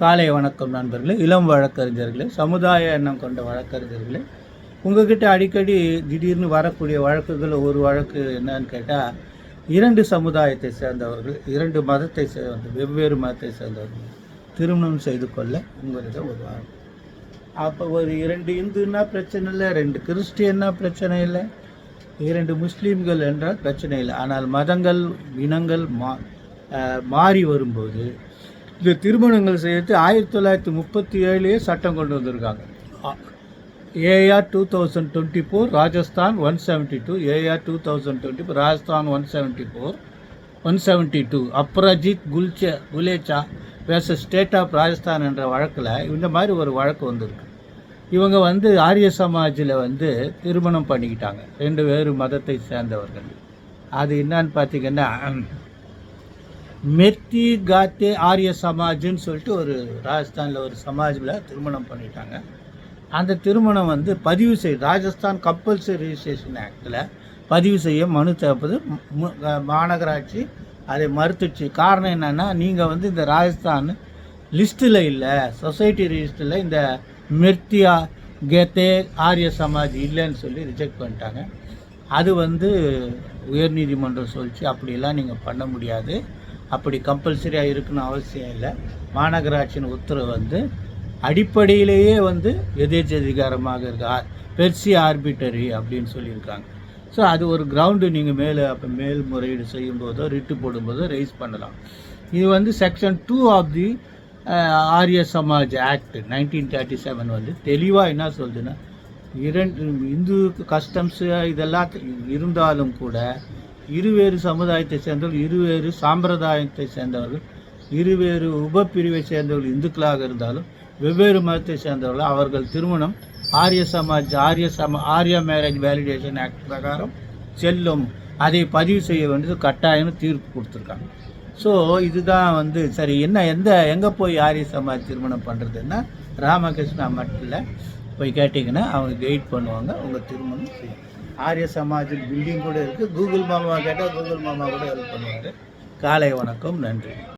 காலை வணக்கம் நண்பர்களே, இளம் வழக்கறிஞர்களே, சமுதாய எண்ணம் கொண்ட வழக்கறிஞர்களே. உங்ககிட்ட அடிக்கடி திடீர்னு வரக்கூடிய வழக்குகள் ஒரு வழக்கு என்னன்னு கேட்டால், 2 சமுதாயத்தை சேர்ந்தவர்கள், 2 மதத்தை சேர்ந்த வெவ்வேறு மதத்தை சேர்ந்தவர்கள் திருமணம் செய்து கொள்ள உங்களிடம் ஒரு வழக்கு. அப்போ ஒரு 2 இந்துன்னா பிரச்சனை இல்லை, 2 கிறிஸ்டியன்னா பிரச்சனை இல்லை, 2 முஸ்லீம்கள் என்றால் பிரச்சனை இல்லை. ஆனால் மதங்கள் இனங்கள் மாறி வரும்போது இந்த திருமணங்கள் செய்யறது 1937 சட்டம் கொண்டு வந்திருக்காங்க. A R 2024 Rajasthan 172, A R 2024 Rajasthan 172 Aprajit Kulecha versus state of Rajasthan என்ற வழக்கில் இந்த மாதிரி ஒரு வழக்கு வந்திருக்கு. இவங்க ஆரிய சமாஜில் திருமணம் பண்ணிக்கிட்டாங்க, 2 வேறு மதத்தை சேர்ந்தவர்கள். அது என்னன்னு பார்த்தீங்கன்னா, மெர்த்தி காத்தே ஆரிய சமாஜ்னு சொல்லிட்டு ஒரு ராஜஸ்தானில் ஒரு சமாஜில் திருமணம் பண்ணிட்டாங்க. அந்த திருமணம் பதிவு ராஜஸ்தான் கம்பல்சரி ரிஜிஸ்ட்ரேஷன் ஆக்டில் பதிவு செய்ய மனு தேவைப்பது. மாநகராட்சி அதை மறுத்துச்சு. காரணம் என்னென்னா, நீங்கள் இந்த ராஜஸ்தான் லிஸ்ட்டில் இல்லை, சொசைட்டி ரிஜிஸ்டரில் இந்த மெர்த்தியா கேத்தே ஆரிய சமாஜ் இல்லைன்னு சொல்லி ரிஜெக்ட் பண்ணிட்டாங்க. அது உயர்நீதிமன்றம் சொல்லிச்சு, அப்படிலாம் நீங்கள் பண்ண முடியாது, அப்படி கம்பல்சரியாக இருக்கணும் அவசியம் இல்லை. மாநகராட்சியின் உத்தரவு அடிப்படையிலேயே எதேச்சதிகாரமாக இருக்கா, பெர்சி ஆர்பிட்டரி அப்படின்னு சொல்லியிருக்காங்க. ஸோ அது ஒரு கிரவுண்டு. நீங்கள் மேல்முறையீடு செய்யும்போதோ ரிட்டு போடும்போதோ ரைஸ் பண்ணலாம். இது செக்ஷன் 2 ஆஃப் தி ஆரிய சமாஜ் ஆக்ட் 1937 தெளிவாக என்ன சொல்லுதுன்னா, 2 இந்து கஸ்டம்ஸு இதெல்லாம் இருந்தாலும் கூட இருவேறு சமுதாயத்தை சேர்ந்தவர்கள், இருவேறு சாம்பிரதாயத்தை சேர்ந்தவர்கள், இருவேறு உபப்பிரிவை சேர்ந்தவர்கள் இந்துக்களாக இருந்தாலும் வெவ்வேறு மதத்தை சேர்ந்தவர்கள் அவர்கள் திருமணம் ஆரிய சமாஜ் ஆரிய மேரேஜ் வேலிடேஷன் ஆக்ட் பிரகாரம் செல்லும். அதை பதிவு செய்ய வேண்டியது கட்டாயம்னு தீர்ப்பு கொடுத்துருக்காங்க. ஸோ இதுதான் சரி. எங்கே போய் ஆரிய சமாஜ் திருமணம் பண்ணுறதுன்னா, ராமகிருஷ்ணா மட்டில் போய் கேட்டிங்கன்னா அவங்க கைட் பண்ணுவாங்க, உங்கள் திருமணம் செய்யும். ஆரிய சமாஜ் பில்டிங் கூட இருக்குது. கூகுள் மாமா கேட்டால் கூகுள் மாமா கூட ஹெல்ப் பண்ணுவார். காலை வணக்கம், நன்றி.